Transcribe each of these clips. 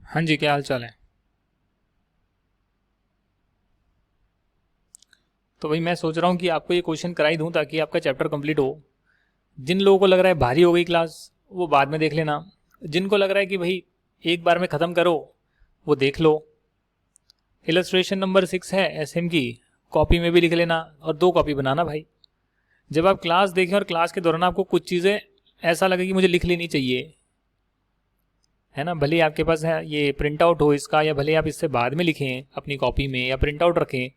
हाँ जी, क्या हाल चाल है। तो भाई मैं सोच रहा हूँ कि आपको ये क्वेश्चन कराई दूँ ताकि आपका चैप्टर कंप्लीट हो। जिन लोगों को लग रहा है भारी हो गई क्लास, वो बाद में देख लेना। जिनको लग रहा है कि भाई एक बार में ख़त्म करो, वो देख लो। इलस्ट्रेशन नंबर 6 है एसएम की। कॉपी में भी लिख लेना और 2 कॉपी बनाना भाई। जब आप क्लास देखें और क्लास के दौरान आपको कुछ चीज़ें ऐसा लगे कि मुझे लिख लेनी चाहिए, है ना, भले ही आपके पास है ये प्रिंट आउट हो इसका, या भले आप इससे बाद में लिखें अपनी कॉपी में या प्रिंट आउट रखें,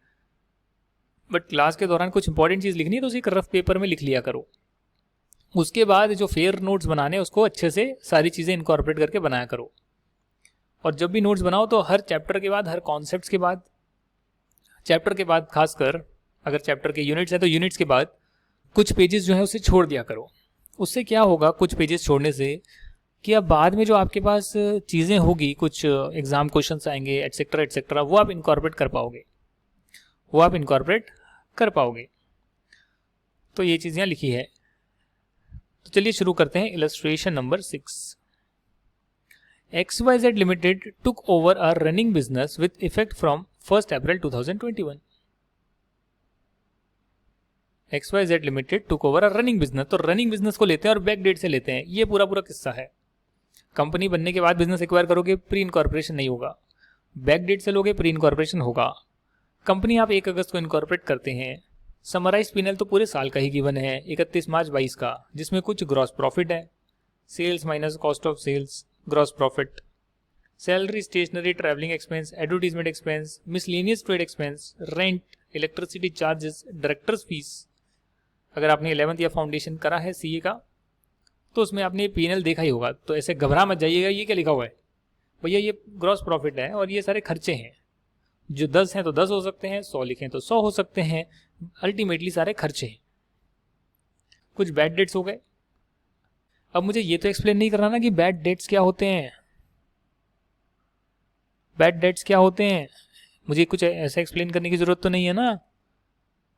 बट क्लास के दौरान कुछ इंपॉर्टेंट चीज़ लिखनी है तो उसी एक रफ पेपर में लिख लिया करो। उसके बाद जो फेयर नोट्स बनाने उसको अच्छे से सारी चीज़ें इनकॉर्पोरेट करके बनाया करो। और जब भी नोट्स बनाओ तो हर चैप्टर के बाद, हर कॉन्सेप्ट के बाद, चैप्टर के बाद खासकर अगर चैप्टर के यूनिट्स हैं तो यूनिट्स के बाद कुछ पेजेस जो है उसे छोड़ दिया करो। उससे क्या होगा कुछ पेजेस छोड़ने से, कि अब बाद में जो आपके पास चीज़ें होगी, कुछ एग्जाम क्वेश्चंस आएंगे एटसेट्रा एटसेट्रा, वो आप इनकॉर्पोरेट कर पाओगे, वो आप इनकॉर्पोरेट कर पाओगे। तो ये चीज़ यहाँ लिखी है। तो चलिए शुरू करते हैं। Illustration number 6। XYZ Limited took over a running business with effect from 1st April 2021. XYZ Limited took over a running business। तो रनिंग बिजनेस को लेते हैं और बैक डेट से लेते हैं। ये पूरा पूरा किस्सा है। कंपनी बनने के बाद बिजनेस एक्वायर करोगे, प्री इनकॉर्पोरेशन नहीं होगा। बैक डेट से लोगे, प्री इनकॉर्पोरेशन होगा। कंपनी आप 1 अगस्त को इनकॉर्पोरेट करते हैं। समराइज पीनल तो पूरे साल का ही गिवन है 31 मार्च 22 का, जिसमें कुछ ग्रॉस प्रॉफिट है, sales minus cost of sales, gross profit, salary, stationery, travelling expense, advertisement expense, miscellaneous trade expense, rent, electricity charges, directors fees. अगर आपने 11th या फाउंडेशन करा है सीए का तो उसमें आपने पीएनएल देखा ही होगा। तो ऐसे घबरा मत जाइएगा ये क्या लिखा हुआ है भैया, ये ग्रॉस प्रॉफिट है और ये सारे खर्चे हैं। जो 10 हैं तो 10 हो सकते हैं, 100 लिखें तो 100 हो सकते हैं, अल्टीमेटली सारे खर्चे हैं। कुछ बैड डेट्स हो गए। अब मुझे ये तो एक्सप्लेन नहीं करना ना कि बैड डेट्स क्या होते हैं। बैड डेट्स क्या होते हैं मुझे कुछ ऐसा एक्सप्लेन करने की जरूरत तो नहीं है ना।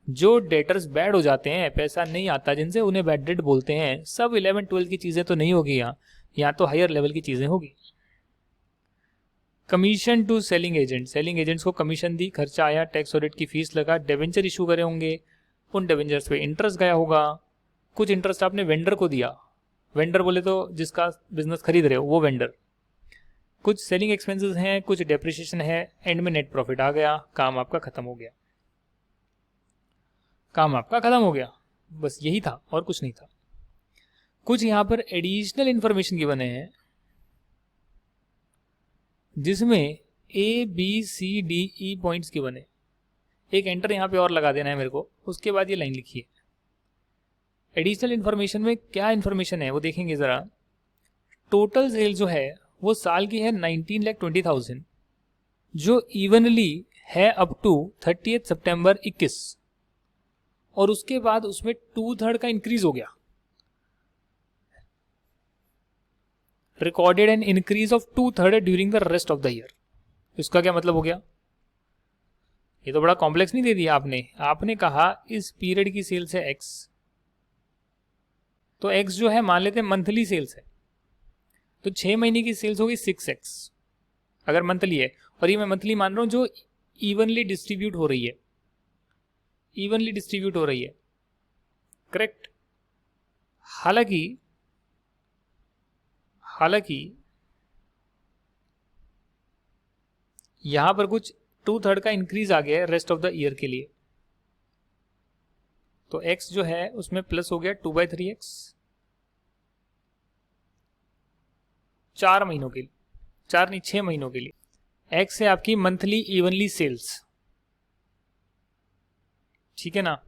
जो डेटर्स बैड हो जाते हैं, पैसा नहीं आता जिनसे, उन्हें बैड डेट बोलते हैं। सब 11-12 की चीजें तो नहीं होगी यहाँ तो हायर लेवल की चीजें होगी। Commission to selling agent, selling agents को कमीशन दी, खर्चा आया, टैक्स ऑडिट की फीस लगा, डेवेंचर इशू करे होंगे, उन डेवेंचर्स पे इंटरेस्ट गया होगा। कुछ इंटरेस्ट आपने वेंडर को दिया, वेंडर बोले तो जिसका बिजनेस खरीद रहे हो वो वेंडर। कुछ सेलिंग एक्सपेंसेस हैं, कुछ डेप्रिसिएशन है, एंड में नेट प्रॉफिट आ गया, काम आपका खत्म हो गया। काम आपका खत्म हो गया, बस यही था और कुछ नहीं था। कुछ यहां पर एडिशनल इंफॉर्मेशन की बने हैं जिसमें ABCDE पॉइंट्स की बने। एक एंटर यहां पे और लगा देना है मेरे को, उसके बाद ये लाइन लिखिए। एडिशनल इंफॉर्मेशन में क्या इंफॉर्मेशन है वो देखेंगे जरा। टोटल सेल जो है वो साल की है 19,20,000, जो इवनली है अप टू 30 सितंबर 21, और उसके बाद उसमें 2/3 का इंक्रीज हो गया। Recorded an increase of 2/3 during the rest of the year. इसका क्या मतलब हो गया? ये तो बड़ा कॉम्प्लेक्स नहीं दे दिया आपने। आपने कहा इस पीरियड की सेल्स है एक्स, तो एक्स जो है मान लेते हैं मंथली सेल्स है, तो 6 महीने की सेल्स होगी 6x अगर मंथली है। और ये मैं मंथली मान रहा हूं जो इवनली डिस्ट्रीब्यूट हो रही है, इवनली डिस्ट्रीब्यूट हो रही है, करेक्ट। हालांकि हालांकि यहां पर कुछ 2/3 का इंक्रीज आ गया है रेस्ट ऑफ द ईयर के लिए, तो x जो है उसमें प्लस हो गया 2/3x 4 महीनों के लिए, 4 नहीं 6 महीनों के लिए। x है आपकी मंथली इवनली सेल्स, ठीक है ना,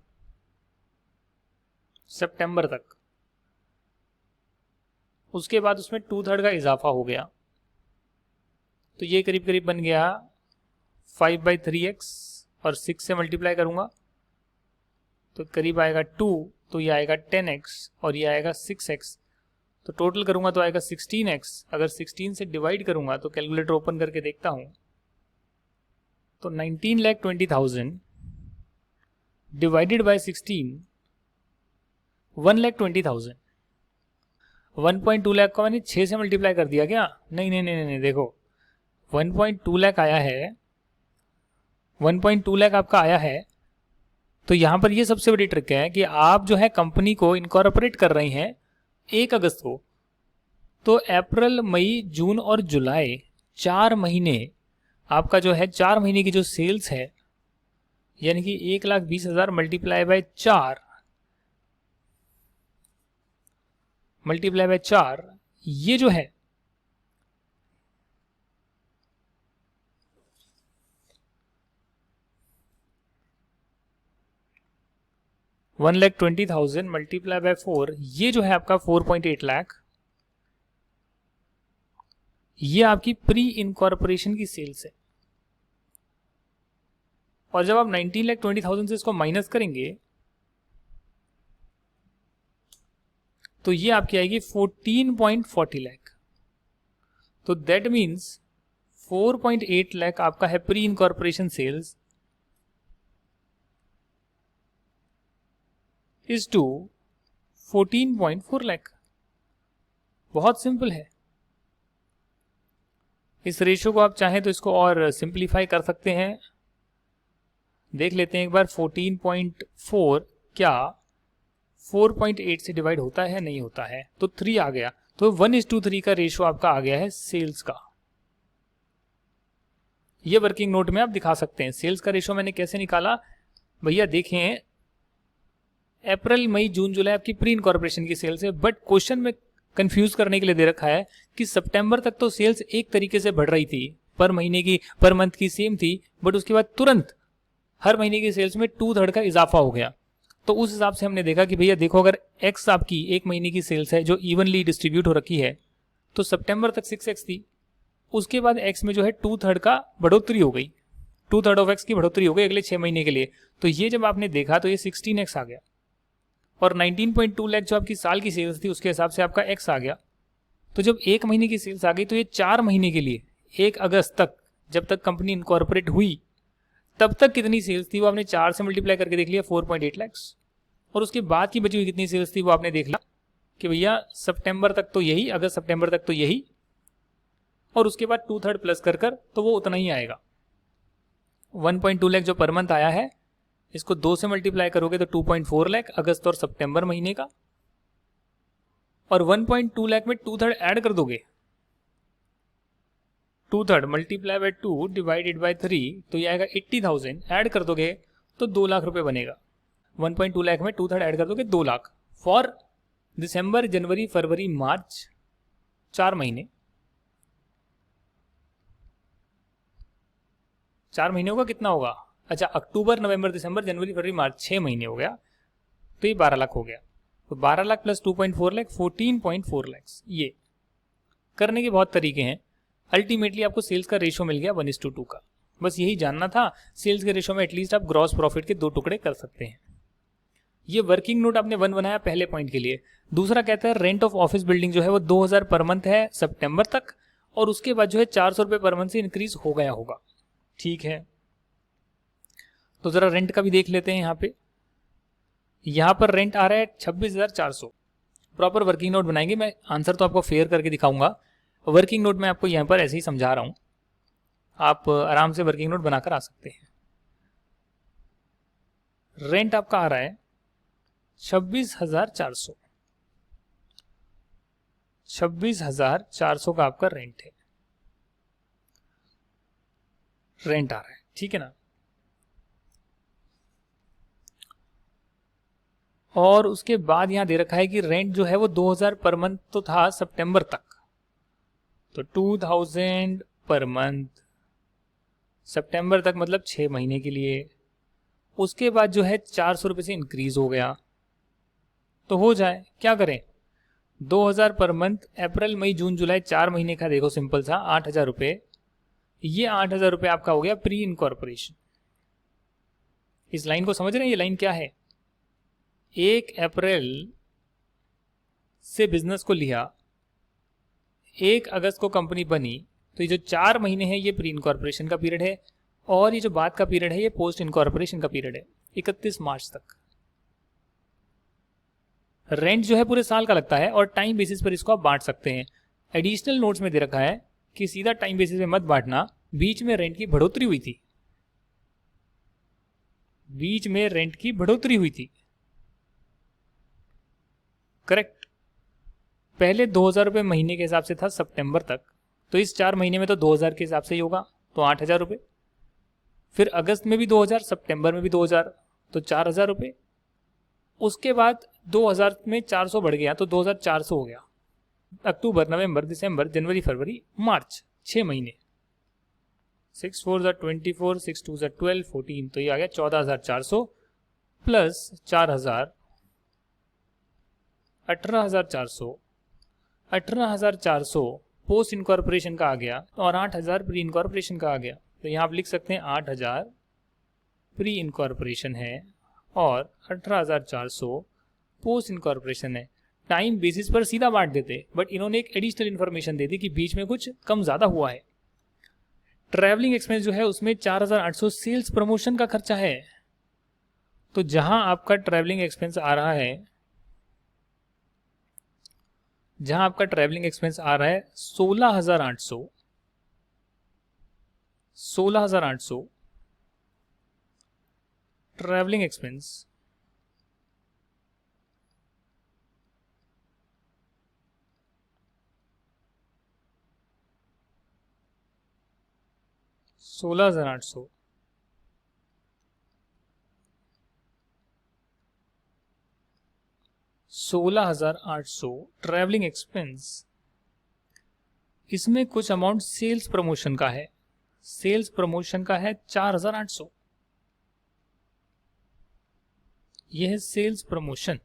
सितंबर तक। उसके बाद उसमें 2/3 का इजाफा हो गया, तो ये करीब करीब बन गया 5/3x, और 6 से मल्टीप्लाई करूंगा तो करीब आएगा 2, तो ये आएगा 10x और ये आएगा 6x, तो टोटल करूंगा तो आएगा 16x। अगर 16 से डिवाइड करूंगा तो कैलकुलेटर ओपन करके देखता हूं तो 19,20,000 डिवाइडेड बाय 16, 1,20,000। 1.2 लाख का मैंने 6 से मल्टीप्लाई कर दिया क्या? नहीं नहीं नहीं नहीं, देखो 1.2 लाख आया है, 1.2 लाख आपका आया है, तो यहां पर ये सबसे बड़ी ट्रिक है कि आप जो है कंपनी को इनकॉर्पोरेट कर रहे हैं 1 अगस्त को, तो अप्रैल मई जून और जुलाई 4 महीने आपका जो है 4 महीने की जो सेल्स है, यानी कि 1,20,000 मल्टीप्लाई बाय 4 ये जो है $1,20,000 मल्टीप्लाई बाय 4, ये जो है आपका 4.8 लाख, ये आपकी प्री इनकॉर्पोरेशन की सेल्स है। और जब आप 19,20,000 से इसको माइनस करेंगे तो ये आपकी आएगी 14.40 लाख। तो दैट मीन्स 4.8 लाख आपका है pre incorporation sales is to 14.4 lakh. बहुत सिंपल है। इस रेशियो को आप चाहें तो इसको और सिंप्लीफाई कर सकते हैं। देख लेते हैं एक बार 14.4 क्या 4.8 से डिवाइड होता है, नहीं होता है, तो 3 आ गया। तो 1:3 का रेशियो आपका आ गया है सेल्स का। ये वर्किंग नोट में आप दिखा सकते हैं। सेल्स का रेशियो मैंने कैसे निकाला भैया, देखें अप्रैल मई जून जुलाई आपकी प्री इनकॉर्पोरेशन की सेल्स है, बट क्वेश्चन में कंफ्यूज करने के लिए दे रखा है कि सितंबर तक तो सेल्स एक तरीके से बढ़ रही थी, पर महीने की पर मंथ की सेम थी, बट उसके बाद तुरंत हर महीने की सेल्स में 2/3 का इजाफा हो गया। तो उस हिसाब से हमने देखा कि भैया देखो, अगर एक्स आपकी एक महीने की सेल्स है जो इवनली डिस्ट्रीब्यूट हो रखी है, तो सितंबर तक 6x थी, उसके बाद एक्स में जो है 2/3 का बढ़ोतरी हो गई, 2/3 ऑफ एक्स की बढ़ोतरी हो गई अगले 6 महीने के लिए। तो ये जब आपने देखा तो ये 16x आ गया, और 19.2 लाख जो आपकी साल की सेल्स थी उसके हिसाब से आपका एक्स आ गया। तो जब एक महीने की सेल्स आ गई तो ये 4 महीने के लिए 1 अगस्त तक, जब तक कंपनी इनकॉर्पोरेट हुई तब तक कितनी सेल्स थी वो आपने 4 से मल्टीप्लाई करके देख लिया 4.8 लाख। और उसके बाद की बची हुई कितनी सेल्स थी वो आपने देख लिया कि भैया सितंबर तक तो यही, अगस्त सितंबर तक तो यही, और उसके बाद 2/3 प्लस कर तो वो उतना ही आएगा। 1.2 लाख जो पर मंथ आया है, इसको 2 से मल्टीप्लाई करोगे तो 2.4 लाख अगस्त और सितंबर महीने का, और 1.2 लाख में 2/3 ऐड कर दोगे, 2/3 मल्टीप्लाई बाय 2 डिवाइडेड बाय 3, तो ये आएगा 80,000, ऐड कर दोगे तो 2 लाख रुपए बनेगा। 1.2 लाख में 2/3 ऐड कर दोगे 2 लाख फॉर दिसंबर जनवरी फरवरी मार्च 4 महीने। 4 महीने होगा कितना होगा, अच्छा अक्टूबर नवंबर दिसंबर जनवरी फरवरी मार्च 6 महीने हो गया, तो ये 12 लाख हो गया। तो 12 लाख प्लस 2.4 लाख 14.4 लाख। ये करने के बहुत तरीके हैं। अल्टीमेटली आपको सेल्स का रेशियो मिल गया 1:2 का। बस यही जानना था। सेल्स के रेशियो में एटलीस्ट आप ग्रॉस प्रॉफिट के 2 टुकड़े कर सकते हैं। ये वर्किंग नोट आपने 1 बनाया पहले पॉइंट के लिए। दूसरा कहता है रेंट ऑफ ऑफिस बिल्डिंग जो है वो 2,000 पर मंथ है सितंबर तक, और उसके बाद जो है 400 रुपये पर मंथ से इंक्रीज हो गया होगा। ठीक है, तो जरा रेंट का भी देख लेते हैं। यहां पर रेंट आ रहा है 26,400। प्रॉपर वर्किंग नोट बनाएंगे, मैं आंसर तो आपको फेयर करके दिखाऊंगा। वर्किंग नोट में आपको यहां पर ऐसे ही समझा रहा हूं, आप आराम से वर्किंग नोट बनाकर आ सकते हैं। रेंट आपका आ रहा है 26,400, 26,400 का आपका रेंट आ रहा है, ठीक है ना। और उसके बाद यहां दे रखा है कि रेंट जो है वो 2,000 पर मंथ तो था सितंबर तक, तो 2,000 पर मंथ सितंबर तक मतलब 6 महीने के लिए। उसके बाद जो है 400 रुपये से इंक्रीज हो गया, तो हो जाए क्या करें, 2,000 पर मंथ अप्रैल मई जून जुलाई 4 महीने का, देखो सिंपल सा 8,000 रुपये। ये 8,000 रुपये आपका हो गया प्री इनकॉर्पोरेशन। इस लाइन को समझ रहे हैं, ये लाइन क्या है। 1 अप्रैल से बिजनेस को लिया, 1 अगस्त को कंपनी बनी, तो ये जो 4 महीने हैं ये प्री इनकॉर्पोरेशन का पीरियड है, और ये जो बाद का पीरियड है ये पोस्ट इनकॉर्पोरेशन का पीरियड है 31 मार्च तक। रेंट जो है पूरे साल का लगता है, और टाइम बेसिस पर इसको आप बांट सकते हैं। एडिशनल नोट्स में दे रखा है कि सीधा टाइम बेसिस पे मत बांटना, बीच में रेंट की बढ़ोतरी हुई थी, बीच में रेंट की बढ़ोतरी हुई थी, करेक्ट। पहले 2,000 रुपये महीने के हिसाब से था सितंबर तक, तो इस 4 महीने में तो 2,000 के हिसाब से ही होगा, तो 8,000 रुपये। फिर अगस्त में भी 2,000, सितंबर में भी 2,000, तो 4,000 रुपये। उसके बाद 2,000 में 400 बढ़ गया तो 2,400 हो गया। अक्टूबर, नवंबर, दिसंबर, जनवरी, फरवरी, मार्च, 6 महीने। 6 4 ज़ा 24, 6 2 ज़ा 12, 14, तो ये आ गया 14,400 प्लस 4,000, 18,400। 18,400 पोस्ट इनकॉर्पोरेशन का आ गया और 8,000 प्री इनकॉर्पोरेशन का आ गया। तो यहाँ आप लिख सकते हैं 8,000 प्री इनकॉर्पोरेशन है और 18,400 पोस्ट इनकॉर्पोरेशन है। टाइम बेसिस पर सीधा बांट देते, बट इन्होंने एक एडिशनल इन्फॉर्मेशन दे दी कि बीच में कुछ कम ज़्यादा हुआ है। ट्रैवलिंग एक्सपेंस जो है उसमें 4,800 सेल्स प्रमोशन का खर्चा है। तो जहां आपका ट्रैवलिंग एक्सपेंस आ रहा है, जहां आपका ट्रैवलिंग एक्सपेंस आ रहा है 16,800, 16,800 ट्रैवलिंग एक्सपेंस, सोलह हजार आठ सौ, 16,800 ट्रैवलिंग एक्सपेंस। इसमें कुछ अमाउंट सेल्स प्रमोशन का है, सेल्स प्रमोशन का है 4,800, यह है सेल्स प्रमोशन।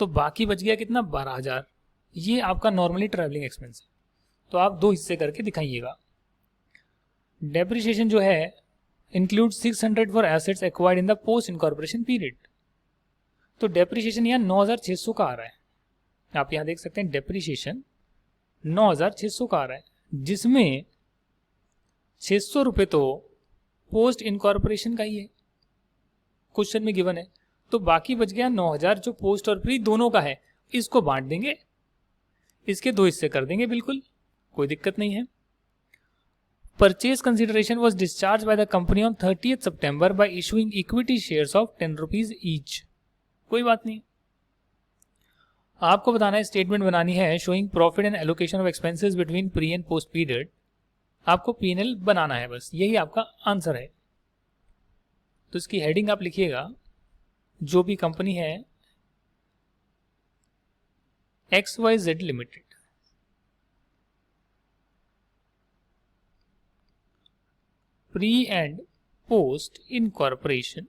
तो बाकी बच गया कितना, 12,000। ये आपका नॉर्मली ट्रैवलिंग एक्सपेंस है, तो आप दो हिस्से करके दिखाइएगा। डेप्रिसिएशन जो है include 600 for assets acquired in the post incorporation period. तो डेप्रिसिएशन यहाँ 9,600 का आ रहा है, आप यहाँ देख सकते हैं डेप्रिसिएशन 9,600 का आ रहा है, जिसमें 600 रुपये तो पोस्ट इनकॉर्पोरेशन का ही है, क्वेश्चन में गिवन है। तो बाकी बच गया 9,000 जो पोस्ट और प्री दोनों का है। इसको बांट देंगे, इसके दो हिस्से कर देंगे, बिल्कुल कोई दिक्कत नहीं है। Purchase consideration was discharge by the company on 30 September bye issuing equity shares of 10 rupees each. कोई बात नहीं, आपको बताना है, स्टेटमेंट बनानी है showing profit and allocation of expenses between pre and post period. आपको P&L बनाना है, बस यही आपका आंसर है। तो इसकी हेडिंग आप लिखिएगा, जो भी कंपनी है XYZ limited, pre and post incorporation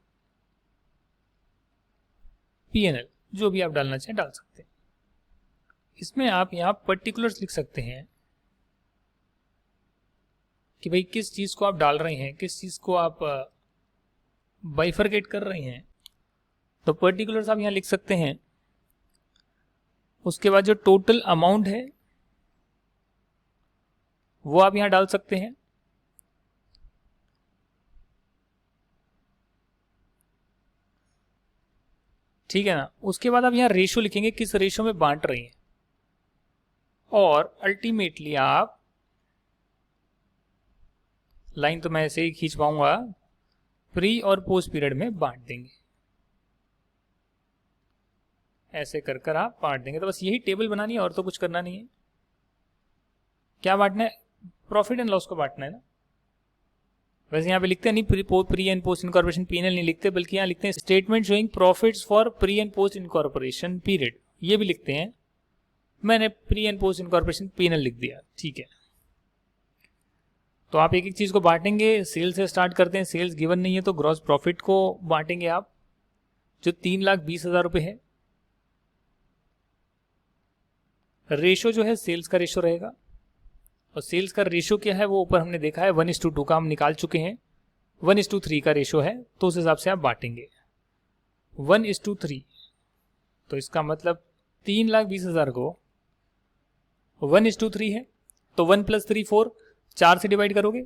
P&L, जो भी आप डालना चाहें डाल सकते हैं। इसमें आप यहाँ पर्टिकुलर्स लिख सकते हैं कि भाई किस चीज को आप डाल रहे हैं, किस चीज को आप बाइफरकेट कर रहे हैं। तो पर्टिकुलर्स आप यहाँ लिख सकते हैं। उसके बाद जो टोटल अमाउंट है वो आप यहाँ डाल सकते हैं। ठीक है ना। उसके बाद आप यहाँ रेशो लिखेंगे, किस रेशो में बांट रही हैं, और अल्टीमेटली आप लाइन तो मैं ऐसे ही खींच पाऊंगा, प्री और पोस्ट पीरियड में बांट देंगे, ऐसे कर कर आप बांट देंगे। तो बस यही टेबल बनानी है और तो कुछ करना नहीं है। क्या बांटना है, प्रॉफिट एंड लॉस को बांटना है ना। वैसे यहाँ पे लिखते हैं नहीं pre and post incorporation P&L नहीं लिखते, बल्कि यहाँ लिखते हैं statement showing profits for pre and post incorporation period, ये भी लिखते हैं। मैंने pre and post incorporation P&L लिख दिया, ठीक है। तो आप एक एक चीज को बांटेंगे। सेल्स से स्टार्ट करते हैं, सेल्स गिवन नहीं है तो ग्रॉस प्रॉफिट को बांटेंगे आप, जो 3,20,000 रुपये है। रेशो जो है सेल्स का रेशो रहेगा, और सेल्स का रेशो क्या है वो ऊपर हमने देखा है, 1:2 का हम निकाल चुके हैं। 1:3 का रेशो है, तो उस हिसाब से आप बांटेंगे 1:3। तो इसका मतलब 3,20,000 को 1:3 है, तो 1 + 3 4, 4 से डिवाइड करोगे,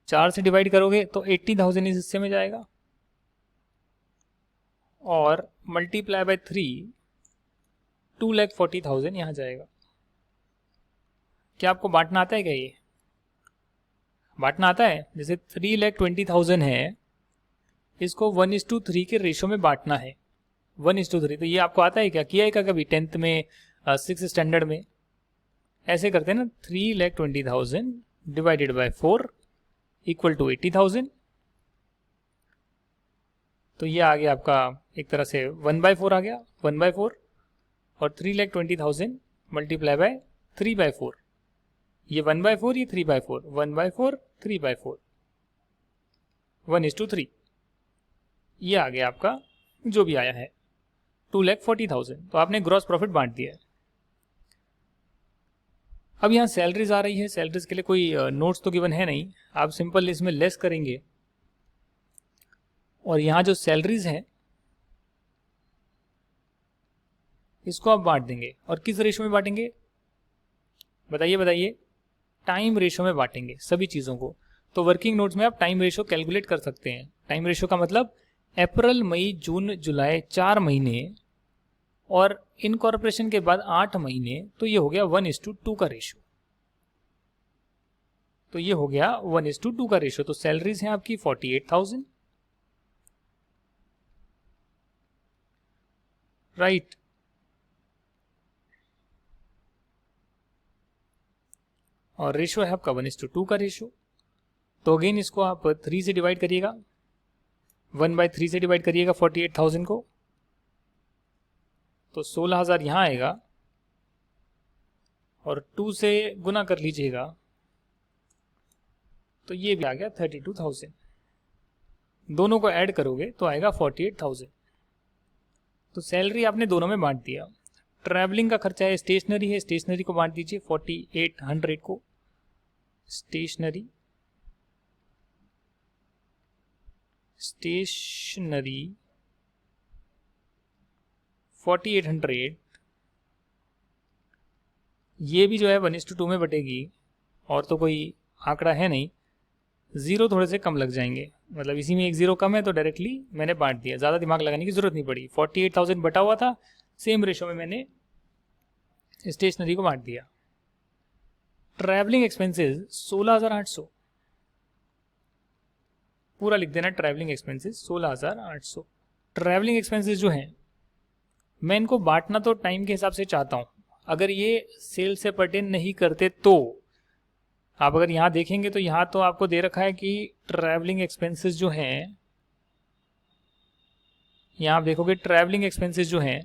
4 से डिवाइड करोगे तो 80,000 इस हिस्से में जाएगा, और मल्टीप्लाई बाय 3 2,40,000 यहाँ जाएगा। क्या आपको बांटना आता है क्या ये? बांटना आता है? जैसे 3,20,000 है, इसको 1:3 के रेशो में बांटना है, 1:3। तो ये आपको आता है क्या? किया है क्या कभी 10th में, 6th स्टैंडर्ड में? ऐसे करते हैं ना, 3,20,000 डिवाइडेड बाय 4 इक्वल टू 80,000। तो ये आ गया आपका एक तरह से 1/4 आ गया, 1/4, और 3,20,000 मल्टीप्लाई बाय 3/4, ये 1/4, ये 3/4, 1/4, 3/4, 1:3। ये आ गया आपका जो भी आया है 2,40,000। तो आपने ग्रॉस प्रॉफिट बांट दिया है। अब यहाँ सैलरीज आ रही है, सैलरीज के लिए कोई नोट्स तो गिवन है नहीं, आप सिंपल इसमें लेस करेंगे और यहाँ जो सैलरीज हैं इसको आप बांट देंगे। और किस रेशो में बांटेंगे? बताइए। टाइम रेशो में बांटेंगे सभी चीज़ों को। तो वर्किंग नोट्स में आप टाइम रेशो कैलकुलेट कर सकते हैं। टाइम रेशो का मतलब अप्रैल, मई, जून, जुलाई 4 महीने और इनकॉर्पोरेशन के बाद 8 महीने, तो ये हो गया 1:2 का रेशो। तो ये हो गया 1:2 का रेशो। तो सैलरीज हैं आपकी 48,000, राइट। और रेशो है आपका 1:2 का रेशो। तो अगेन इसको आप 3 से डिवाइड करिएगा, 1/3 से डिवाइड करिएगा 48,000 को, तो 16,000 यहाँ आएगा और 2 से गुना कर लीजिएगा तो ये भी आ गया 32,000। दोनों को ऐड करोगे तो आएगा 48,000। तो सैलरी आपने दोनों में बांट दिया। ट्रैवलिंग का खर्चा है, स्टेशनरी है, स्टेशनरी को बांट दीजिए 4800 को। स्टेशनरी 4800, ये भी जो है 1:2 में बटेगी। और तो कोई आंकड़ा है नहीं, ज़ीरो थोड़े से कम लग जाएंगे, मतलब इसी में एक ज़ीरो कम है तो डायरेक्टली मैंने बांट दिया, ज़्यादा दिमाग लगाने की ज़रूरत नहीं पड़ी। 48,000 बटा हुआ था, सेम रेशो में मैंने स्टेशनरी को बांट दिया। ट्रैवलिंग एक्सपेंसेस 16,800, पूरा लिख देना ट्रैवलिंग एक्सपेंसेस 16,800। ट्रैवलिंग एक्सपेंसेस जो हैं मैं इनको बांटना तो टाइम के हिसाब से चाहता हूँ। अगर ये सेल से पर्टेन नहीं करते तो आप अगर यहाँ देखेंगे तो यहाँ तो आपको दे रखा है कि ट्रैवलिंग एक्सपेंसेस जो हैं, यहाँ आप देखोगे ट्रैवलिंग एक्सपेंसेस जो हैं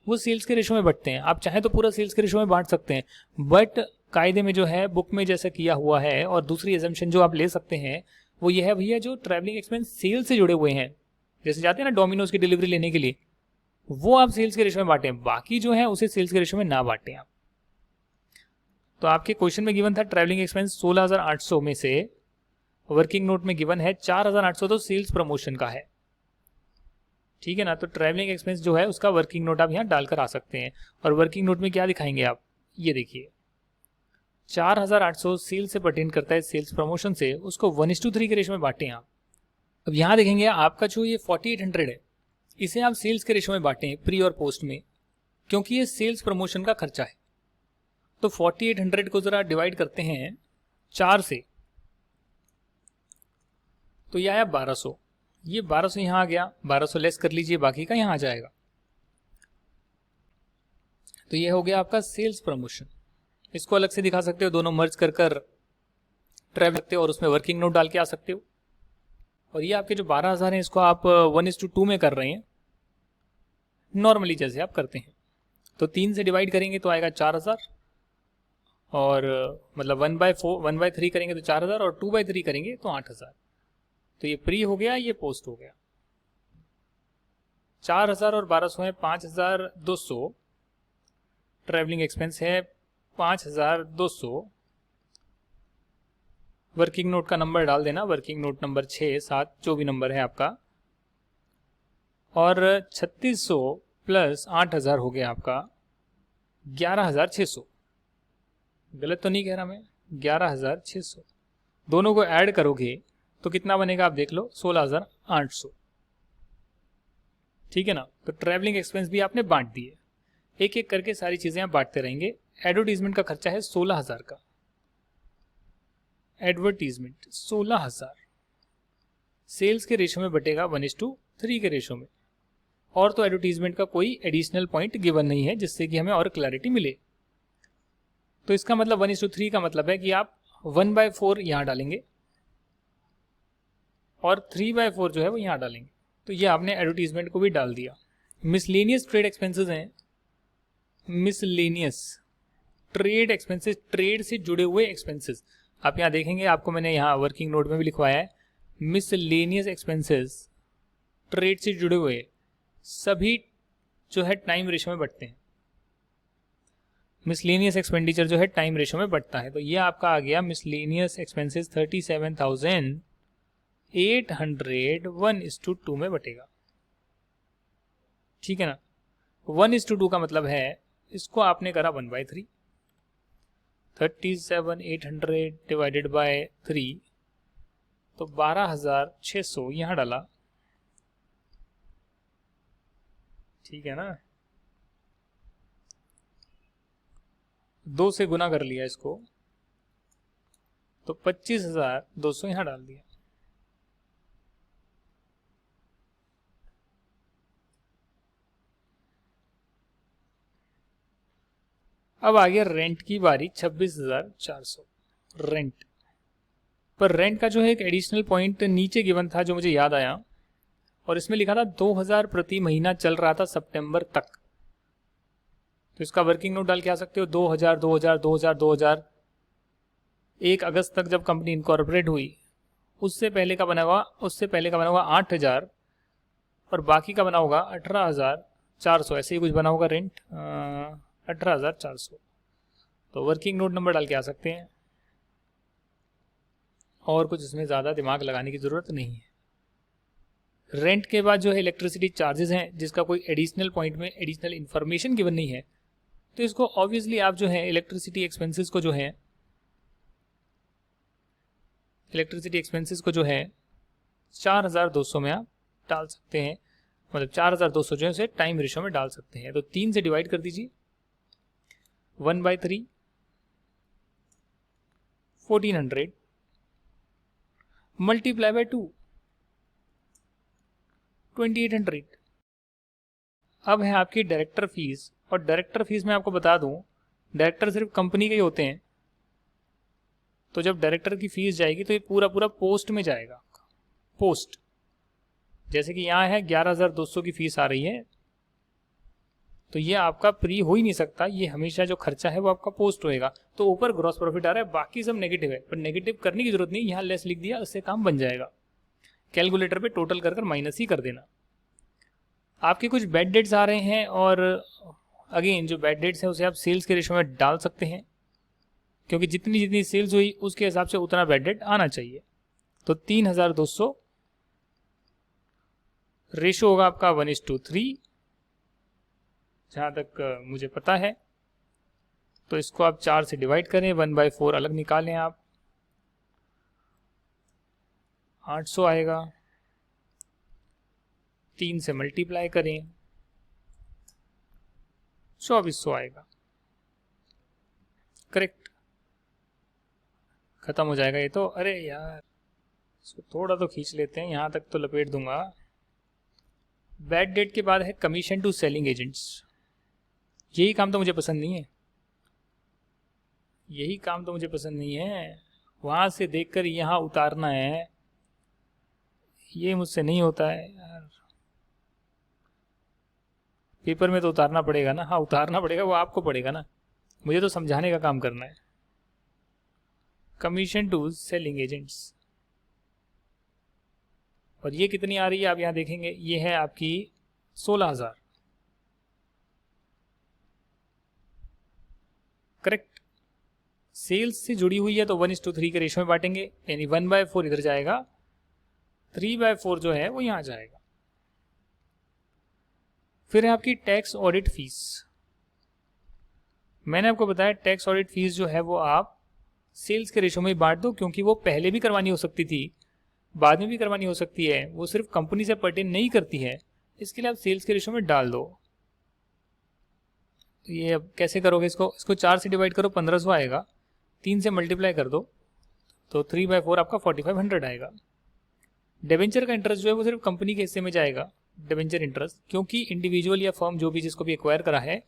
वो सेल्स के रेशो में बढ़ते हैं। आप चाहें तो पूरा सेल्स के रेशो में बांट सकते हैं, बट कायदे में जो है बुक में जैसा किया हुआ है, और दूसरी एजम्पशन जो आप ले सकते हैं वो ये है भैया, जो ट्रैवलिंग एक्सपेंस सेल से जुड़े हुए हैं, जैसे जाते हैं ना डोमिनोज की डिलीवरी लेने के लिए, वो आप सेल्स के रेशो में बांटें, बाकी जो है उसे सेल्स के रेशो में ना बांटें आप। तो आपके क्वेश्चन में गिवन था ट्रैवलिंग एक्सपेंस 16,800 में से वर्किंग नोट में गिवन है 4,800 तो सेल्स प्रमोशन का है, ठीक है ना। तो ट्रैवलिंग एक्सपेंस जो है उसका वर्किंग नोट आप यहाँ डालकर आ सकते हैं। और वर्किंग नोट में क्या दिखाएंगे आप, ये देखिए 4,800 सेल्स से पर्टेन करता है, सेल्स प्रमोशन से, उसको 1:3 के रेशो में बांटें आप। अब यहाँ देखेंगे आपका जो ये 4800 है, इसे आप सेल्स के रेशो में बांटें प्री और पोस्ट में, क्योंकि ये सेल्स प्रमोशन का खर्चा है। तो 4800 को जरा डिवाइड करते हैं 4 से, तो यह आया 1200। ये 1200 यहाँ आ गया, 1200 लेस कर लीजिए, बाकी का यहाँ आ जाएगा। तो ये हो गया आपका सेल्स प्रमोशन। इसको अलग से दिखा सकते हो, दोनों मर्ज कर ट्रैवल करते हो और उसमें वर्किंग नोट डाल के आ सकते हो। और ये आपके जो 12,000 हैं इसको आप 1:2 में कर रहे हैं नॉर्मली जैसे आप करते हैं। तो 3 से डिवाइड करेंगे तो आएगा 4,000, और मतलब 1/3 करेंगे तो 4,000, और 2/3 करेंगे तो 8,000। तो ये प्री हो गया, ये पोस्ट हो गया। 4,000 और 1200 है 5,200। ट्रैवलिंग एक्सपेंस है 5,200। वर्किंग नोट का नंबर डाल देना, वर्किंग नोट नंबर 6, 7 जो भी नंबर है आपका। और 3,600 प्लस 8,000 हो गया आपका 11,600। गलत तो नहीं कह रहा मैं, 11,600। दोनों को ऐड करोगे तो कितना बनेगा आप देख लो, 16,800, ठीक है ना। तो ट्रैवलिंग एक्सपेंस भी आपने बांट दिए, एक एक करके सारी चीजें आप बांटते रहेंगे। एडवर्टीजमेंट का खर्चा है 16,000 का। एडवर्टीजमेंट 16,000 सेल्स के रेशो में बटेगा 1:3 के रेशो में। और तो एडवर्टीजमेंट का कोई एडिशनल पॉइंट गिवन नहीं है जिससे कि हमें और क्लैरिटी मिले। तो इसका मतलब 1:3 का मतलब है कि आप 1/4 यहाँ डालेंगे और 3/4 जो है वो यहाँ डालेंगे। तो ये आपने एडवर्टीजमेंट को भी डाल दिया। मिसलेनियस ट्रेड एक्सपेंसेस हैं, मिसलेनियस ट्रेड एक्सपेंसेस, ट्रेड से जुड़े हुए एक्सपेंसेस। आप यहाँ देखेंगे, आपको मैंने यहाँ वर्किंग नोट में भी लिखवाया है, मिसलेनियस एक्सपेंसेस ट्रेड से जुड़े हुए सभी जो है टाइम रेशो में बढ़ते हैं। मिसलेनियस एक्सपेंडिचर जो है टाइम रेशो में बढ़ता है। तो ये आपका आ गया मिसलेनियस एक्सपेंसेस 37,800 1:2 में बटेगा। ठीक है ना। 1:2 का मतलब है इसको आपने करा 1/3, 37,800 डिवाइडेड बाय 3, तो 12,600 यहाँ डाला। ठीक है ना, 2 से गुना कर लिया इसको, तो 25,200 यहाँ डाल दिया। अब आ गया रेंट की बारी, 26,400 रेंट। पर रेंट का जो है एक एडिशनल पॉइंट नीचे गिवन था जो मुझे याद आया, और इसमें लिखा था 2,000 प्रति महीना चल रहा था सितंबर तक। तो इसका वर्किंग नोट डाल के आ सकते हो, 2,000 2,000 2,000 2,000। 1 अगस्त तक जब कंपनी इनकॉर्पोरेट हुई उससे पहले का बना हुआ 8,000 और बाकी का बना होगा 18,400, ऐसे ही कुछ बना होगा रेंट 18,400। तो वर्किंग नोट नंबर डाल के आ सकते हैं, और कुछ इसमें ज़्यादा दिमाग लगाने की ज़रूरत नहीं है। रेंट के बाद जो है इलेक्ट्रिसिटी चार्जेस हैं, जिसका कोई एडिशनल पॉइंट में एडिशनल इन्फॉर्मेशन गिवन नहीं है, तो इसको ऑब्वियसली आप जो है इलेक्ट्रिसिटी एक्सपेंसेस को जो है 4,200 में आप डाल सकते हैं। मतलब 4,200 जो है उसे टाइम रेशो में डाल सकते हैं। तो 3 से डिवाइड कर दीजिए, 1/3 1400 मल्टीप्लाई बाय 2 2800। अब है आपकी डायरेक्टर फीस, और डायरेक्टर फीस में आपको बता दूं, डायरेक्टर सिर्फ कंपनी के ही होते हैं। तो जब डायरेक्टर की फीस जाएगी तो ये पूरा पूरा पोस्ट में जाएगा। पोस्ट जैसे कि यहाँ है 11,200 की फीस आ रही है, तो ये आपका प्री हो ही नहीं सकता, ये हमेशा जो खर्चा है वो आपका पोस्ट होएगा। तो ऊपर ग्रॉस प्रॉफिट आ रहा है, बाकी सब नेगेटिव है, पर नेगेटिव करने की जरूरत नहीं, यहाँ लेस लिख दिया, उससे काम बन जाएगा। कैलकुलेटर पे टोटल कर माइनस ही कर देना। आपके कुछ बैड डेट्स आ रहे हैं, और अगेन जो बैड डेट्स है उसे आप सेल्स के रेशो में डाल सकते हैं, क्योंकि जितनी जितनी सेल्स हुई उसके हिसाब से उतना बैड डेट आना चाहिए। तो 3,200 रेशो होगा आपका 1:3, जहाँ तक मुझे पता है। तो इसको आप 4 से डिवाइड करें, 1/4 अलग निकालें आप, 800 आएगा। 3 से मल्टीप्लाई करें, 2400 आएगा। करेक्ट, खत्म हो जाएगा ये तो। अरे यार, इसको थोड़ा तो खींच लेते हैं, यहाँ तक तो लपेट दूंगा। बैड डेट के बाद है कमीशन टू सेलिंग एजेंट्स। यही काम तो मुझे पसंद नहीं है, वहाँ से देखकर यहाँ उतारना है, ये मुझसे नहीं होता है यार। पेपर में तो उतारना पड़ेगा ना, हाँ उतारना पड़ेगा, वो आपको पड़ेगा ना, मुझे तो समझाने का काम करना है। कमीशन टू सेलिंग एजेंट्स, और ये कितनी आ रही है आप यहाँ देखेंगे, ये है आपकी 16,000। करेक्ट, सेल्स से जुड़ी हुई है तो 1:3 के रेशो में बांटेंगे, यानी 1/4 इधर जाएगा, 3/4 जो है वो यहाँ जाएगा। फिर है आपकी टैक्स ऑडिट फीस। मैंने आपको बताया टैक्स ऑडिट फीस जो है वो आप सेल्स के रेशो में बांट दो, क्योंकि वो पहले भी करवानी हो सकती थी, बाद में भी करवानी हो सकती है, वो सिर्फ कंपनी से पर्टेन नहीं करती है, इसके लिए आप सेल्स के रेशो में डाल दो। तो ये अब कैसे करोगे इसको 4 से डिवाइड करो, 1500 आएगा। 3 से मल्टीप्लाई कर दो, तो 3/4 आपका 4500 आएगा। डिबेंचर का इंटरेस्ट जो है वो सिर्फ कंपनी के हिस्से में जाएगा, डिबेंचर इंटरेस्ट, क्योंकि इंडिविजुअल या फर्म जो भी जिसको भी एक्वायर करा है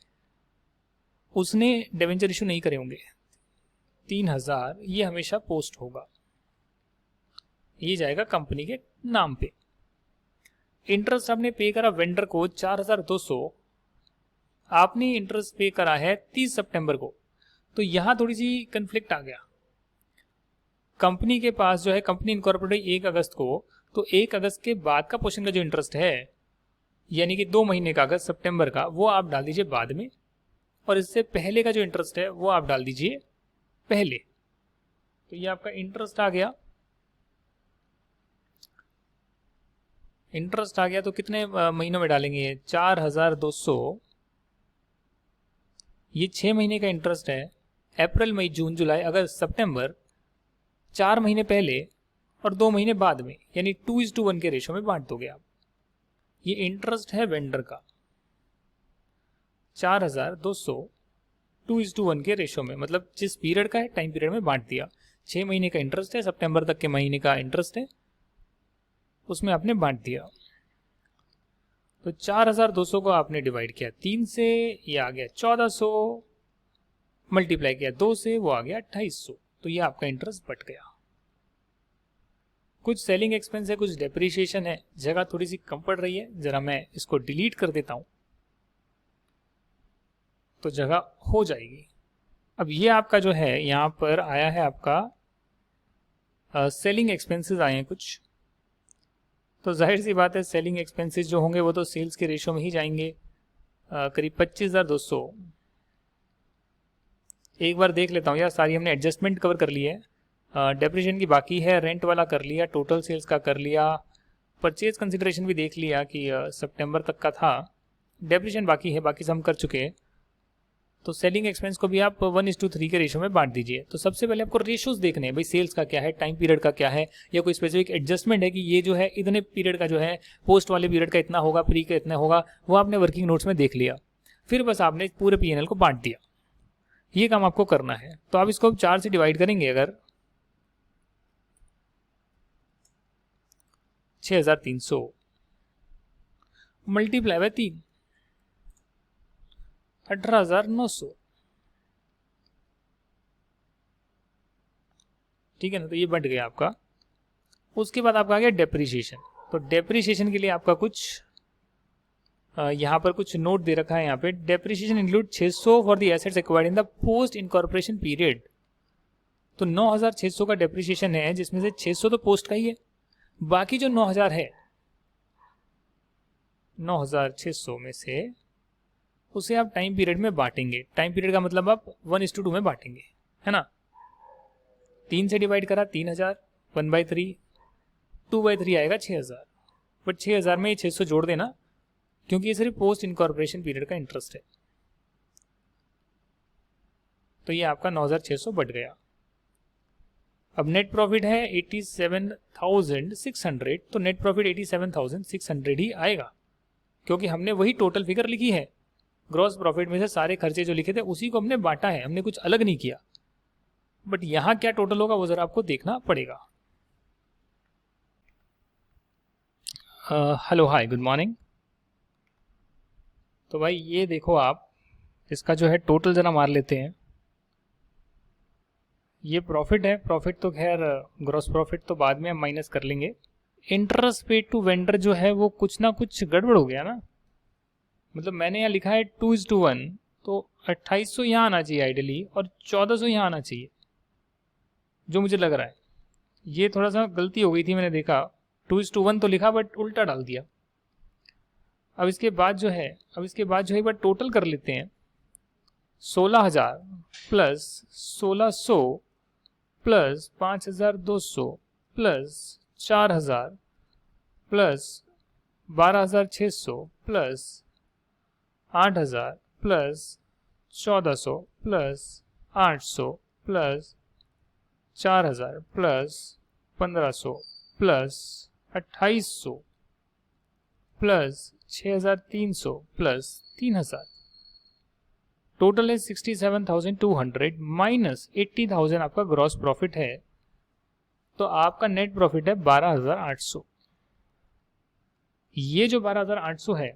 उसने डिबेंचर इशू नहीं करे होंगे। 3000 ये हमेशा पोस्ट होगा, ये जाएगा कंपनी के नाम पे। इंटरेस्ट आपने पे करा वेंडर को 4200, आपने इंटरेस्ट पे करा है 30 सितंबर को, तो यहां थोड़ी सी कंफ्लिक्ट आ गया। कंपनी के पास जो है, कंपनी इनकॉर्पोरेट 1 अगस्त को, तो 1 अगस्त के बाद का पोर्शन का जो इंटरेस्ट है, यानी कि 2 महीने का अगस्त सितंबर का, वो आप डाल दीजिए बाद में, और इससे पहले का जो इंटरेस्ट है वो आप डाल दीजिए पहले। तो ये आपका इंटरेस्ट आ गया। इंटरेस्ट आ गया तो कितने महीनों में डालेंगे ये? 4200, ये 6 महीने का इंटरेस्ट है। अप्रैल मई जून जुलाई अगस्त सितंबर, 4 महीने पहले और 2 महीने बाद में, यानी 2:1 के रेशो में बांट दोगे आप। ये इंटरेस्ट है वेंडर का 4200 2:1 के रेशो में, मतलब जिस पीरियड का है टाइम पीरियड में बांट दिया। 6 महीने का इंटरेस्ट है, सितंबर तक के महीने का इंटरेस्ट है, उसमें आपने बांट दिया। तो 4200 को आपने डिवाइड किया 3 से, ये आ गया 1400, मल्टीप्लाई किया 2 से, वो आ गया 2800। तो ये आपका इंटरेस्ट बट गया। कुछ सेलिंग एक्सपेंस है, कुछ डेप्रिसिएशन है, जगह थोड़ी सी कम पड़ रही है, जरा मैं इसको डिलीट कर देता हूं तो जगह हो जाएगी। अब ये आपका जो है यहां पर आया है आपका सेलिंग एक्सपेंसेस आए हैं कुछ, तो जाहिर सी बात है सेलिंग एक्सपेंसेस जो होंगे वो तो सेल्स के रेशो में ही जाएंगे। करीब 25,200। एक बार देख लेता हूँ यार, सारी हमने एडजस्टमेंट कवर कर ली है। डेप्रिसिएशन की बाकी है, रेंट वाला कर लिया, टोटल सेल्स का कर लिया, परचेज कंसिडरेशन भी देख लिया कि सितंबर तक का था, डेप्रिसिएशन बाकी है, बाकी सब हम कर चुके हैं। तो सेलिंग एक्सपेंस को भी आप 1:3 के रेशो में बांट दीजिए। तो सबसे पहले आपको रेशोज देखने हैं, भाई सेल्स का क्या है, टाइम पीरियड का क्या है, या कोई स्पेसिफिक एडजस्टमेंट है कि ये जो है इतने पीरियड का जो है, पोस्ट वाले पीरियड का इतना होगा, प्री का इतना होगा, वो आपने वर्किंग नोट्स में देख लिया। फिर बस आपने पूरे P&L को बांट दिया। ये काम आपको करना है। तो आप इसको 4 से डिवाइड करेंगे, अगर 6300 मल्टीप्लाई बाय 3, 18,900, ठीक है ना। तो ये बट गया आपका। उसके बाद आपका आ गया डेप्रिसिएशन। तो डेप्रिसिएशन के लिए आपका कुछ यहाँ पर कुछ नोट दे रखा है। यहाँ पे depreciation include 600 for the assets acquired in the post incorporation period. तो 9,600 का डेप्रिसिएशन है, जिसमें से 600 तो पोस्ट का ही है, बाकी जो 9,000 है, 9,600 में से उसे आप टाइम पीरियड में बांटेंगे। टाइम पीरियड का मतलब आप 1:2 में बांटेंगे, है ना। 3 से डिवाइड करा 3,000, 1/3, 2/3 आएगा 6,000। बट 6,000 में ये 600 जोड़ देना, क्योंकि ये सिर्फ पोस्ट इनकॉर्पोरेशन पीरियड का इंटरेस्ट है। तो ये आपका 9,600 बढ़ गया। अब नेट प्रॉफिट है 87,600, तो नेट प्रॉफिट 87,600 ही आएगा, क्योंकि हमने वही टोटल फिगर लिखी है। ग्रॉस प्रॉफिट में से सारे खर्चे जो लिखे थे उसी को हमने बांटा है, हमने कुछ अलग नहीं किया। बट यहां क्या टोटल होगा वो जरा आपको देखना पड़ेगा। हेलो, हाय, गुड मॉर्निंग। तो भाई ये देखो, आप इसका जो है टोटल जरा मार लेते हैं। ये प्रॉफिट है, प्रॉफिट तो खैर ग्रॉस प्रॉफिट तो बाद में हम माइनस कर लेंगे। इंटरेस्ट पेड टू वेंडर जो है वो कुछ ना कुछ गड़बड़ हो गया ना। मतलब मैंने यहाँ लिखा है 2:1, तो 2800 यहाँ आना चाहिए आइडियली, और 1400 यहाँ आना चाहिए, जो मुझे लग रहा है। ये थोड़ा सा गलती हो गई थी, मैंने देखा 2:1 तो लिखा बट उल्टा डाल दिया। अब इसके बाद जो है एक बार टोटल कर लेते हैं। 16,000 plus 1,600 plus 5,200 plus 4,000 plus 12,600 plus 8,000 plus 1,400 plus 800 plus 4,000 plus 1,500 plus 2,800 plus 6,300 plus 3,000, total है 67,200 माइनस 80,000 आपका ग्रॉस प्रॉफिट है। तो आपका नेट प्रॉफिट है 12,800। ये जो 12,800 है,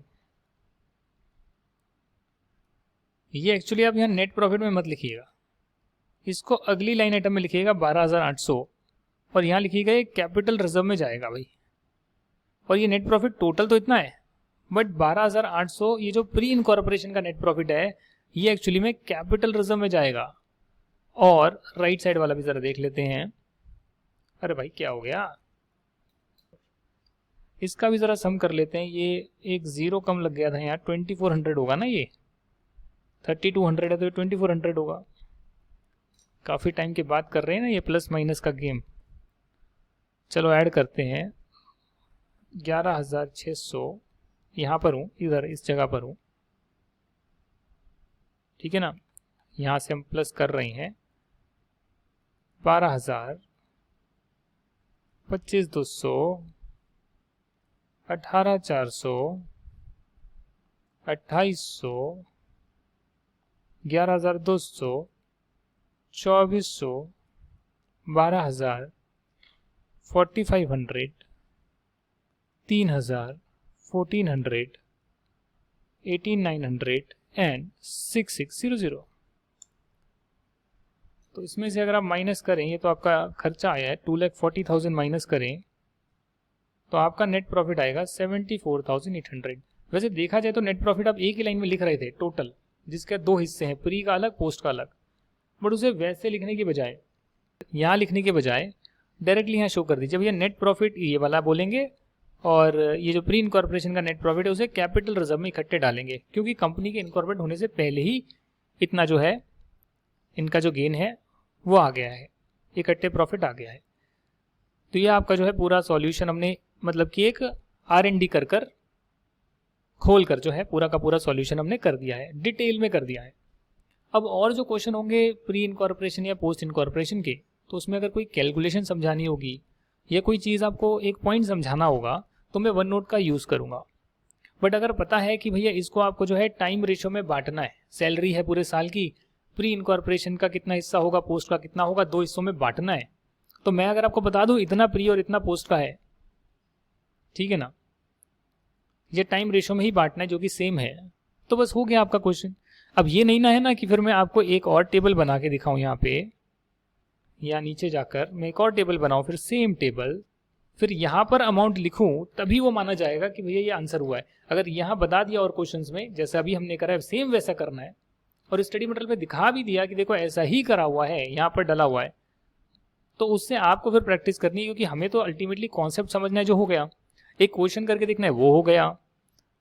ये एक्चुअली आप यहाँ नेट प्रॉफिट में मत लिखिएगा, इसको अगली लाइन आइटम में लिखिएगा 12,800, और यहाँ लिखिएगा ये कैपिटल रिजर्व में जाएगा भाई। और ये नेट प्रॉफिट टोटल तो इतना है, बट 12,800 ये जो प्री इनकॉर्पोरेशन का नेट प्रॉफिट है ये एक्चुअली में कैपिटल रिजर्व में जाएगा। और राइट साइड वाला भी जरा देख लेते हैं। अरे भाई क्या हो गया, इसका भी जरा सम कर लेते हैं। ये एक जीरो कम लग गया था यहाँ, 2400 होगा ना, ये 3200 है तो 2400 होगा। काफ़ी टाइम की बात कर रहे हैं ना, ये प्लस माइनस का गेम। चलो ऐड करते हैं, 11,600 यहाँ पर हूँ, इधर इस जगह पर हूँ, ठीक है ना। यहाँ से हम प्लस कर रहे हैं 12,000, 25,200, 18,400, 2,800, 11,200, 2,400, 12,000, 4,500, 3,000, 1,400, 18,900 एंड 6,600। तो इसमें से अगर आप माइनस करें, ये तो आपका खर्चा आया है 2,40,000 माइनस करें तो आपका नेट प्रॉफिट आएगा 74,800। वैसे देखा जाए तो नेट प्रॉफिट आप एक ही लाइन में लिख रहे थे टोटल, जिसके दो हिस्से हैं, प्री का अलग पोस्ट का अलग, बट उसे वैसे लिखने की बजाय, यहाँ लिखने के बजाय डायरेक्टली यहाँ शो कर दीजिए भैया नेट प्रॉफिट ये वाला बोलेंगे, और ये जो प्री इनकॉर्पोरेशन का नेट प्रॉफिट है उसे कैपिटल रिजर्व में इकट्ठे डालेंगे, क्योंकि कंपनी के इनकॉर्पोरेट होने से पहले ही इतना जो है इनका जो गेन है वो आ गया है, इकट्ठे प्रॉफिट आ गया है। तो ये आपका जो है पूरा सॉल्यूशन हमने मतलब कि एक R&D कर खोल कर जो है पूरा का पूरा सॉल्यूशन हमने कर दिया है, डिटेल में कर दिया है। अब और जो क्वेश्चन होंगे प्री इनकॉर्पोरेशन या पोस्ट इनकॉर्पोरेशन के, तो उसमें अगर कोई कैलकुलेशन समझानी होगी या कोई चीज़ आपको एक पॉइंट समझाना होगा तो मैं वन नोट का यूज़ करूँगा। बट अगर पता है कि भैया इसको आपको जो है टाइम रेशो में बांटना है, सैलरी है पूरे साल की, प्री इनकॉर्पोरेशन का कितना हिस्सा होगा, पोस्ट का कितना होगा, दो हिस्सों में बांटना है, तो मैं अगर आपको बता दूं इतना प्री और इतना पोस्ट का है, ठीक है ना, ये टाइम रेशो में ही बांटना है जो कि सेम है, तो बस हो गया आपका क्वेश्चन। अब ये नहीं ना है ना कि फिर मैं आपको एक और टेबल बना के दिखाऊं यहाँ पे, या नीचे जाकर मैं एक और टेबल बनाऊं, फिर सेम टेबल, फिर यहाँ पर अमाउंट लिखूं, तभी वो माना जाएगा कि भैया ये आंसर हुआ है। अगर यहाँ बता दिया और क्वेश्चंस में जैसे अभी हमने करा है सेम वैसा करना है, और स्टडी मटेरियल में दिखा भी दिया कि देखो ऐसा ही करा हुआ है, यहाँ पर डला हुआ है, तो उससे आपको फिर प्रैक्टिस करनी है, क्योंकि हमें तो अल्टीमेटली कॉन्सेप्ट समझना है जो हो गया, एक क्वेश्चन करके देखना है वो हो गया,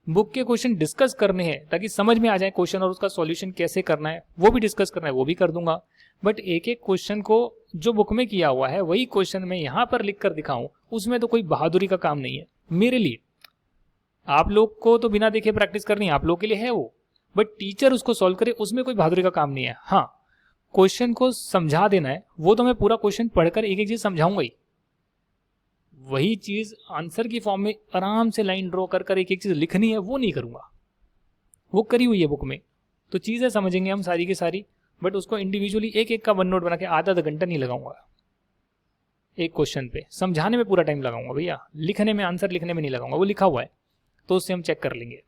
बुक के क्वेश्चन डिस्कस करने हैं ताकि समझ में आ जाए क्वेश्चन और उसका सॉल्यूशन कैसे करना है वो भी डिस्कस करना है, वो भी कर दूंगा। बट एक एक क्वेश्चन को जो बुक में किया हुआ है वही क्वेश्चन मैं यहाँ पर लिख कर दिखाऊं, उसमें तो कोई बहादुरी का काम नहीं है मेरे लिए। आप लोग को तो बिना देखे प्रैक्टिस करनी है, आप लोग के लिए है वो, बट टीचर उसको सॉल्व करे उसमें कोई बहादुरी का काम नहीं है। हाँ, क्वेश्चन को समझा देना है, वो तो मैं पूरा क्वेश्चन पढ़कर एक एक चीज समझाऊंगा ही, वही चीज आंसर की फॉर्म में आराम से लाइन ड्रॉ कर कर एक एक चीज लिखनी है वो नहीं करूंगा, वो करी हुई है बुक में, तो चीजें समझेंगे हम सारी की सारी, बट उसको इंडिविजुअली एक एक का वन नोट बना के आधा घंटा नहीं लगाऊंगा एक क्वेश्चन पे, समझाने में पूरा टाइम लगाऊंगा भैया, लिखने में आंसर लिखने में नहीं लगाऊंगा, वो लिखा हुआ है तो उससे हम चेक कर लेंगे।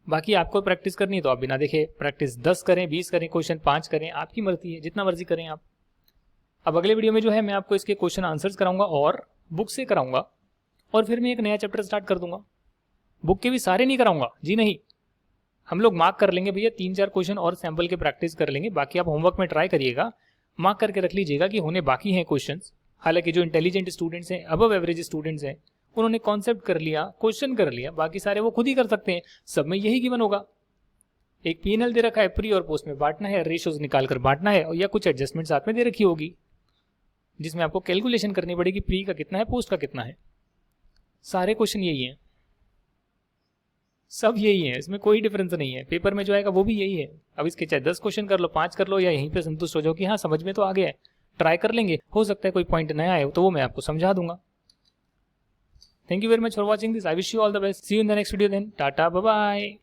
बाकी आपको प्रैक्टिस करनी है तो आप बिना देखे प्रैक्टिस 10 करें, 20 करें, क्वेश्चन 5 करें, आपकी मर्जी है, जितना मर्जी करें आप। अब अगले वीडियो में जो है मैं आपको इसके क्वेश्चन आंसर्स कराऊंगा और बुक से कराऊंगा, और फिर मैं एक नया चैप्टर स्टार्ट कर दूंगा। बुक के भी सारे नहीं कराऊंगा जी, नहीं, हम लोग मार्क कर लेंगे भैया, 3-4 क्वेश्चन और सैंपल के प्रैक्टिस कर लेंगे, बाकी आप होमवर्क में ट्राई करिएगा, मार्क करके रख लीजिएगा कि होने बाकी हैं क्वेश्चंस। हालांकि जो इंटेलिजेंट स्टूडेंट्स हैं, अबव एवरेज स्टूडेंट्स हैं, उन्होंने कॉन्सेप्ट कर लिया, क्वेश्चन कर लिया, बाकी सारे वो खुद ही कर सकते हैं, सब में यही गिवन होगा। एक पीएनएल दे रखा है, प्री और पोस्ट में बांटना है, रेशियोज निकाल कर बांटना है, या कुछ एडजस्टमेंट साथ में दे रखी होगी जिसमें आपको कैलकुलेशन करनी पड़ेगी प्री का कितना है, पोस्ट का कितना है। सारे क्वेश्चन यही हैं, सब यही है, इसमें कोई डिफरेंस नहीं है, पेपर में जो आएगा वो भी यही है। अब इसके चाहे 10 क्वेश्चन कर लो, 5 कर लो, या यहीं पे संतुष्ट हो जाओ कि हाँ समझ में तो आ गया है, ट्राई कर लेंगे, हो सकता है कोई पॉइंट नया आए तो वो मैं आपको समझा दूंगा। Thank you very much for watching this, I wish you all the best, see you in the next video then, ta-ta bye bye.